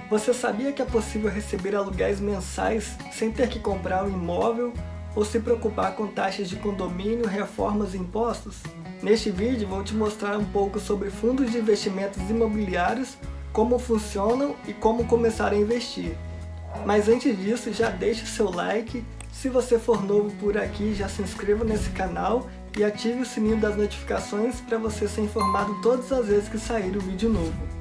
Você sabia que é possível receber aluguéis mensais sem ter que comprar um imóvel ou se preocupar com taxas de condomínio, reformas e impostos? Neste vídeo vou te mostrar um pouco sobre fundos de investimentos imobiliários, como funcionam e como começar a investir. Mas antes disso, já deixe o seu like, se você for novo por aqui já se inscreva nesse canal e ative o sininho das notificações para você ser informado todas as vezes que sair um vídeo novo.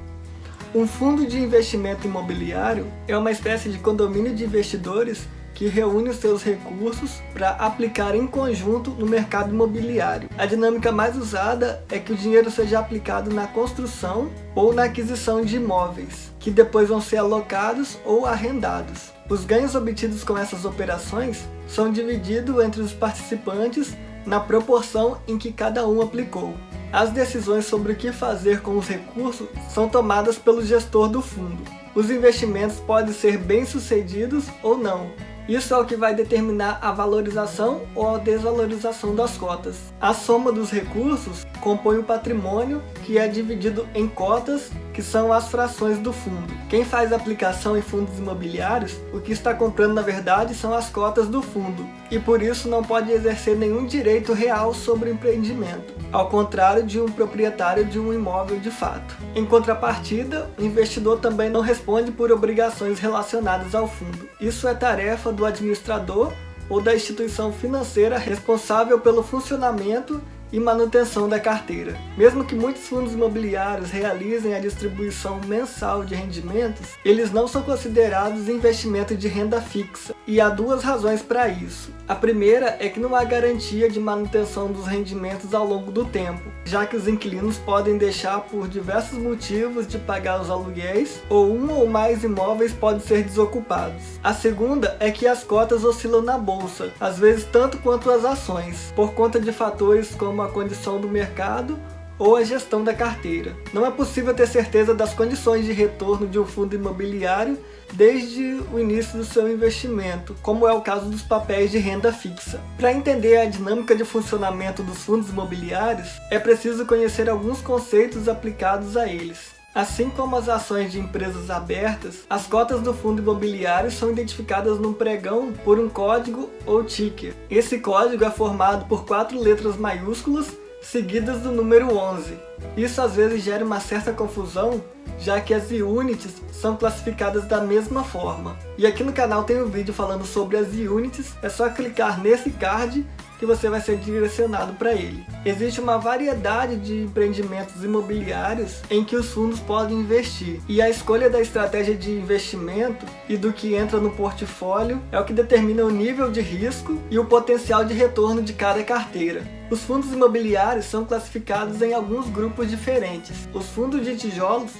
Um fundo de investimento imobiliário é uma espécie de condomínio de investidores que reúne os seus recursos para aplicar em conjunto no mercado imobiliário. A dinâmica mais usada é que o dinheiro seja aplicado na construção ou na aquisição de imóveis, que depois vão ser alocados ou arrendados. Os ganhos obtidos com essas operações são divididos entre os participantes na proporção em que cada um aplicou. As decisões sobre o que fazer com os recursos são tomadas pelo gestor do fundo. Os investimentos podem ser bem-sucedidos ou não. Isso é o que vai determinar a valorização ou a desvalorização das cotas. A soma dos recursos compõe o patrimônio, que é dividido em cotas, que são as frações do fundo. Quem faz aplicação em fundos imobiliários, o que está comprando na verdade são as cotas do fundo, e por isso não pode exercer nenhum direito real sobre o empreendimento, ao contrário de um proprietário de um imóvel de fato. Em contrapartida, o investidor também não responde por obrigações relacionadas ao fundo. Isso é tarefa do administrador ou da instituição financeira responsável pelo funcionamento e manutenção da carteira. Mesmo que muitos fundos imobiliários realizem a distribuição mensal de rendimentos, eles não são considerados investimento de renda fixa, e há duas razões para isso. A primeira é que não há garantia de manutenção dos rendimentos ao longo do tempo, já que os inquilinos podem deixar por diversos motivos de pagar os aluguéis, ou um ou mais imóveis podem ser desocupados. A segunda é que as cotas oscilam na bolsa, às vezes tanto quanto as ações, por conta de fatores como a condição do mercado ou a gestão da carteira. Não é possível ter certeza das condições de retorno de um fundo imobiliário desde o início do seu investimento, como é o caso dos papéis de renda fixa. Para entender a dinâmica de funcionamento dos fundos imobiliários, é preciso conhecer alguns conceitos aplicados a eles. Assim como as ações de empresas abertas, as cotas do fundo imobiliário são identificadas num pregão por um código ou ticker. Esse código é formado por 4 letras maiúsculas seguidas do número 11. Isso às vezes gera uma certa confusão, já que as units são classificadas da mesma forma. E aqui no canal tem um vídeo falando sobre as units, é só clicar nesse card que você vai ser direcionado para ele. Existe uma variedade de empreendimentos imobiliários em que os fundos podem investir, e a escolha da estratégia de investimento e do que entra no portfólio é o que determina o nível de risco e o potencial de retorno de cada carteira. Os fundos imobiliários são classificados em alguns grupos diferentes. Os fundos de tijolos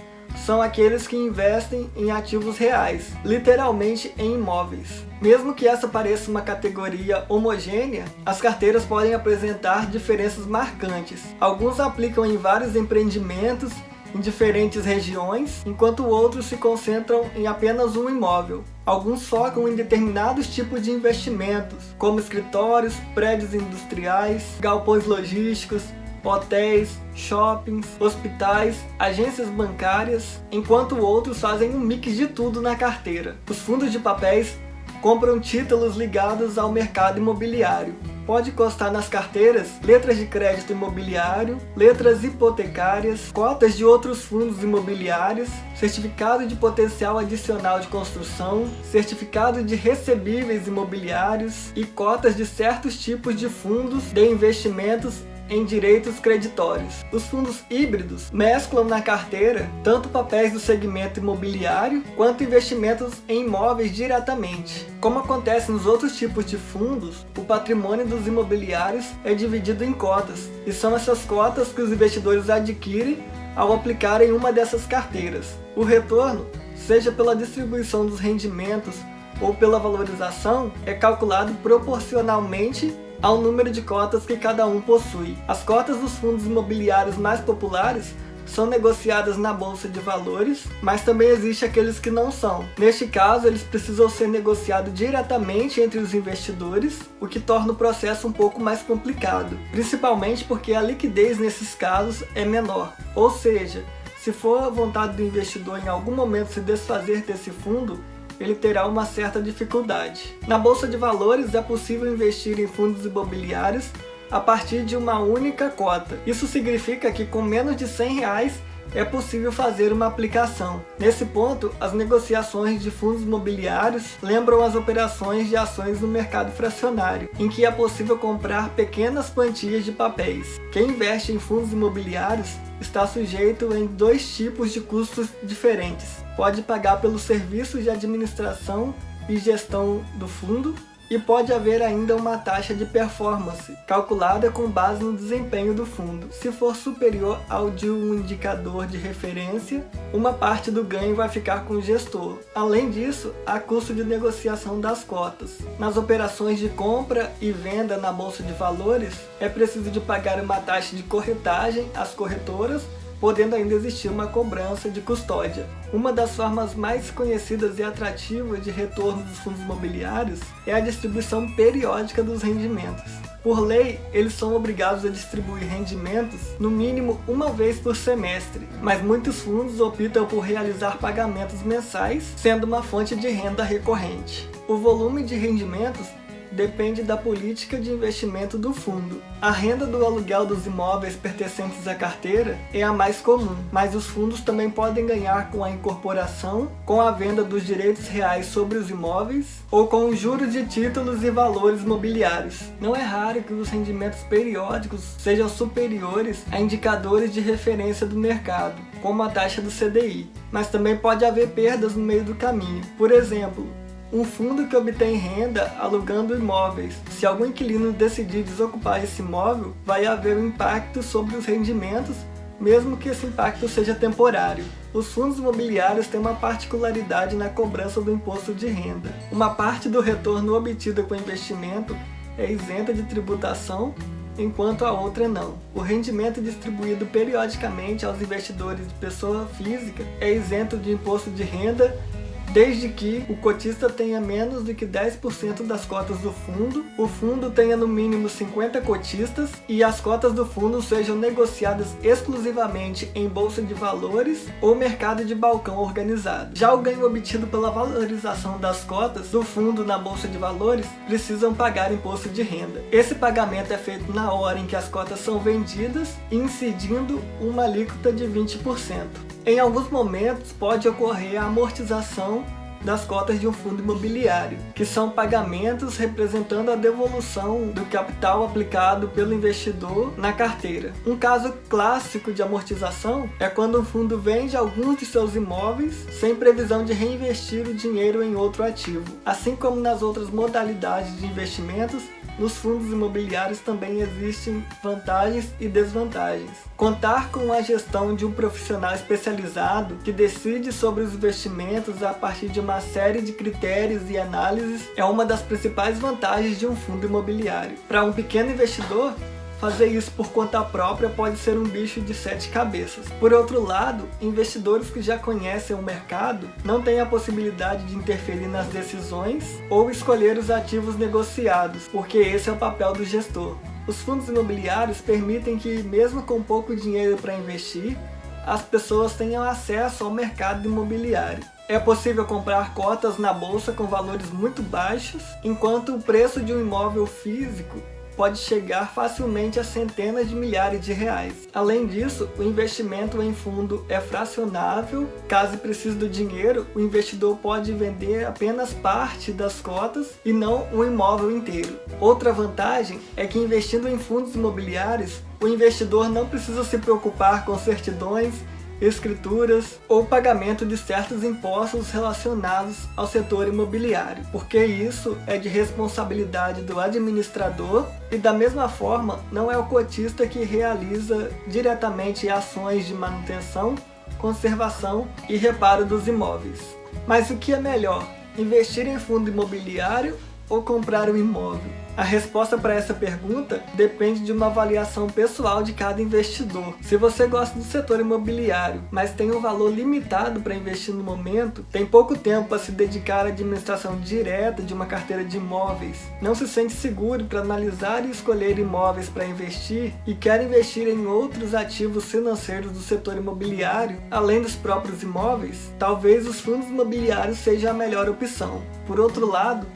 são aqueles que investem em ativos reais, literalmente em imóveis. Mesmo que essa pareça uma categoria homogênea, as carteiras podem apresentar diferenças marcantes. Alguns aplicam em vários empreendimentos em diferentes regiões, enquanto outros se concentram em apenas um imóvel. Alguns focam em determinados tipos de investimentos, como escritórios, prédios industriais, galpões logísticos, hotéis, shoppings, hospitais, agências bancárias, enquanto outros fazem um mix de tudo na carteira. Os fundos de papéis compram títulos ligados ao mercado imobiliário. Pode constar nas carteiras letras de crédito imobiliário, letras hipotecárias, cotas de outros fundos imobiliários, certificado de potencial adicional de construção, certificado de recebíveis imobiliários e cotas de certos tipos de fundos de investimentos em direitos creditórios. Os fundos híbridos mesclam na carteira tanto papéis do segmento imobiliário quanto investimentos em imóveis diretamente. Como acontece nos outros tipos de fundos, o patrimônio dos imobiliários é dividido em cotas, e são essas cotas que os investidores adquirem ao aplicarem uma dessas carteiras. O retorno, seja pela distribuição dos rendimentos ou pela valorização, é calculado proporcionalmente ao número de cotas que cada um possui. As cotas dos fundos imobiliários mais populares são negociadas na bolsa de valores, mas também existem aqueles que não são. Neste caso, eles precisam ser negociados diretamente entre os investidores, o que torna o processo um pouco mais complicado, principalmente porque a liquidez nesses casos é menor. Ou seja, Se for a vontade do investidor em algum momento se desfazer desse fundo, ele terá uma certa dificuldade. Na Bolsa de Valores é possível investir em fundos imobiliários a partir de uma única cota. Isso significa que com menos de R$100 é possível fazer uma aplicação. Nesse ponto, as negociações de fundos imobiliários lembram as operações de ações no mercado fracionário, em que é possível comprar pequenas quantias de papéis. Quem investe em fundos imobiliários está sujeito em 2 tipos de custos diferentes. Pode pagar pelos serviços de administração e gestão do fundo, e pode haver ainda uma taxa de performance, calculada com base no desempenho do fundo. Se for superior ao de um indicador de referência, uma parte do ganho vai ficar com o gestor. Além disso, há custo de negociação das cotas. Nas operações de compra e venda na Bolsa de Valores, é preciso de pagar uma taxa de corretagem às corretoras, podendo ainda existir uma cobrança de custódia. Uma das formas mais conhecidas e atrativas de retorno dos fundos imobiliários é a distribuição periódica dos rendimentos. Por lei, eles são obrigados a distribuir rendimentos no mínimo uma vez por semestre, mas muitos fundos optam por realizar pagamentos mensais, sendo uma fonte de renda recorrente. O volume de rendimentos depende da política de investimento do fundo. A renda do aluguel dos imóveis pertencentes à carteira é a mais comum, mas os fundos também podem ganhar com a incorporação, com a venda dos direitos reais sobre os imóveis ou com os juros de títulos e valores mobiliários. Não é raro que os rendimentos periódicos sejam superiores a indicadores de referência do mercado, como a taxa do CDI, mas também pode haver perdas no meio do caminho. Por exemplo, um fundo que obtém renda alugando imóveis. Se algum inquilino decidir desocupar esse imóvel, vai haver um impacto sobre os rendimentos, mesmo que esse impacto seja temporário. Os fundos imobiliários têm uma particularidade na cobrança do imposto de renda. Uma parte do retorno obtido com o investimento é isenta de tributação, enquanto a outra não. O rendimento distribuído periodicamente aos investidores de pessoa física é isento de imposto de renda, desde que o cotista tenha menos do que 10% das cotas do fundo, o fundo tenha no mínimo 50 cotistas e as cotas do fundo sejam negociadas exclusivamente em bolsa de valores ou mercado de balcão organizado. Já o ganho obtido pela valorização das cotas do fundo na bolsa de valores precisam pagar imposto de renda. Esse pagamento é feito na hora em que as cotas são vendidas, incidindo uma alíquota de 20%. Em alguns momentos pode ocorrer a amortização das cotas de um fundo imobiliário, que são pagamentos representando a devolução do capital aplicado pelo investidor na carteira. Um caso clássico de amortização é quando um fundo vende alguns de seus imóveis sem previsão de reinvestir o dinheiro em outro ativo. Assim como nas outras modalidades de investimentos, nos fundos imobiliários também existem vantagens e desvantagens. Contar com a gestão de um profissional especializado que decide sobre os investimentos a partir de uma série de critérios e análises é uma das principais vantagens de um fundo imobiliário. Para um pequeno investidor, fazer isso por conta própria pode ser um bicho de 7 cabeças. Por outro lado, investidores que já conhecem o mercado não têm a possibilidade de interferir nas decisões ou escolher os ativos negociados, porque esse é o papel do gestor. Os fundos imobiliários permitem que, mesmo com pouco dinheiro para investir, as pessoas tenham acesso ao mercado imobiliário. É possível comprar cotas na bolsa com valores muito baixos, enquanto o preço de um imóvel físico pode chegar facilmente a centenas de milhares de reais. Além disso, o investimento em fundo é fracionável. Caso precise do dinheiro, o investidor pode vender apenas parte das cotas e não o imóvel inteiro. Outra vantagem é que, investindo em fundos imobiliários, o investidor não precisa se preocupar com certidões, escrituras ou pagamento de certos impostos relacionados ao setor imobiliário, porque isso é de responsabilidade do administrador e, da mesma forma, não é o cotista que realiza diretamente ações de manutenção, conservação e reparo dos imóveis. Mas o que é melhor? Investir em fundo imobiliário ou comprar um imóvel? A resposta para essa pergunta depende de uma avaliação pessoal de cada investidor. Se você gosta do setor imobiliário, mas tem um valor limitado para investir no momento, tem pouco tempo para se dedicar à administração direta de uma carteira de imóveis, não se sente seguro para analisar e escolher imóveis para investir e quer investir em outros ativos financeiros do setor imobiliário, além dos próprios imóveis, talvez os fundos imobiliários sejam a melhor opção. Por outro lado,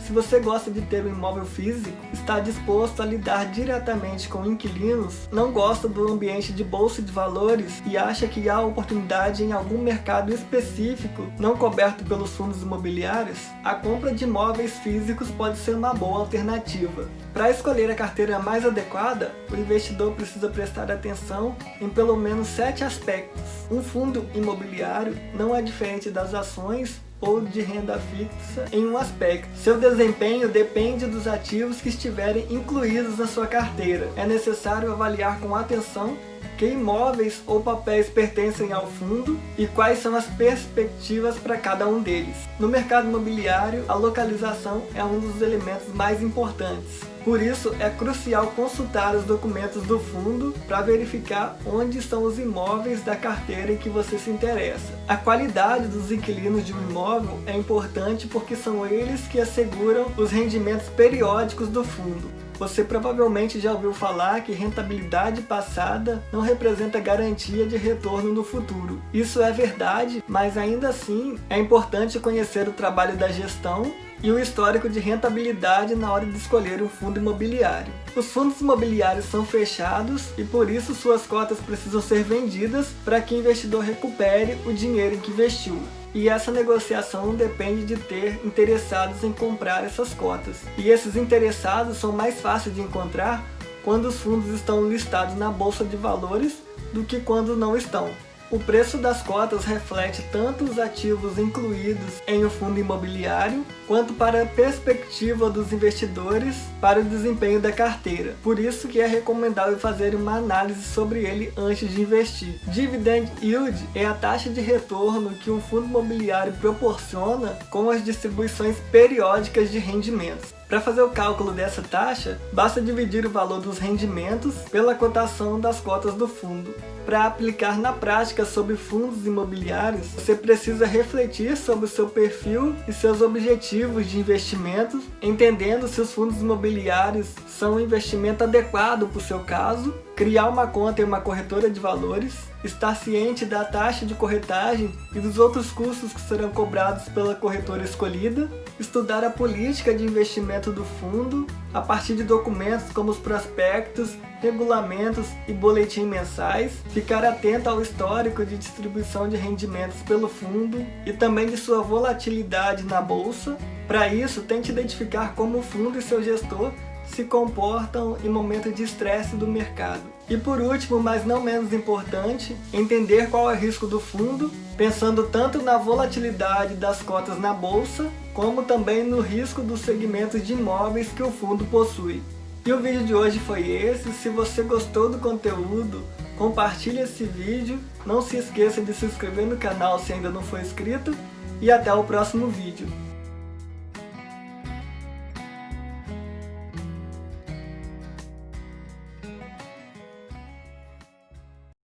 se você gosta de ter um imóvel físico, está disposto a lidar diretamente com inquilinos, não gosta do ambiente de bolsa de valores e acha que há oportunidade em algum mercado específico não coberto pelos fundos imobiliários, a compra de imóveis físicos pode ser uma boa alternativa. Para escolher a carteira mais adequada, o investidor precisa prestar atenção em pelo menos 7 aspectos. Um fundo imobiliário não é diferente das ações ou de renda fixa em um aspecto. Seu desempenho depende dos ativos que estiverem incluídos na sua carteira. É necessário avaliar com atenção que imóveis ou papéis pertencem ao fundo e quais são as perspectivas para cada um deles. No mercado imobiliário, a localização é um dos elementos mais importantes. Por isso, é crucial consultar os documentos do fundo para verificar onde estão os imóveis da carteira em que você se interessa. A qualidade dos inquilinos de um imóvel é importante porque são eles que asseguram os rendimentos periódicos do fundo. Você provavelmente já ouviu falar que rentabilidade passada não representa garantia de retorno no futuro. Isso é verdade, mas ainda assim é importante conhecer o trabalho da gestão e o histórico de rentabilidade na hora de escolher um fundo imobiliário. Os fundos imobiliários são fechados e por isso suas cotas precisam ser vendidas para que o investidor recupere o dinheiro em que investiu. E essa negociação depende de ter interessados em comprar essas cotas. E esses interessados são mais fáceis de encontrar quando os fundos estão listados na bolsa de valores do que quando não estão. O preço das cotas reflete tanto os ativos incluídos em um fundo imobiliário, quanto para a perspectiva dos investidores para o desempenho da carteira. Por isso que é recomendável fazer uma análise sobre ele antes de investir. Dividend Yield é a taxa de retorno que um fundo imobiliário proporciona com as distribuições periódicas de rendimentos. Para fazer o cálculo dessa taxa, basta dividir o valor dos rendimentos pela cotação das cotas do fundo. Para aplicar na prática sobre fundos imobiliários, você precisa refletir sobre o seu perfil e seus objetivos de investimento, entendendo se os fundos imobiliários são um investimento adequado para o seu caso, criar uma conta em uma corretora de valores, estar ciente da taxa de corretagem e dos outros custos que serão cobrados pela corretora escolhida, estudar a política de investimento do fundo a partir de documentos como os prospectos, regulamentos e boletim mensais, ficar atento ao histórico de distribuição de rendimentos pelo fundo e também de sua volatilidade na bolsa. Para isso, tente identificar como o fundo e seu gestor se comportam em momentos de estresse do mercado. E por último, mas não menos importante, entender qual é o risco do fundo, pensando tanto na volatilidade das cotas na bolsa, como também no risco dos segmentos de imóveis que o fundo possui. E o vídeo de hoje foi esse. Se você gostou do conteúdo, compartilhe esse vídeo, não se esqueça de se inscrever no canal se ainda não for inscrito, e até o próximo vídeo.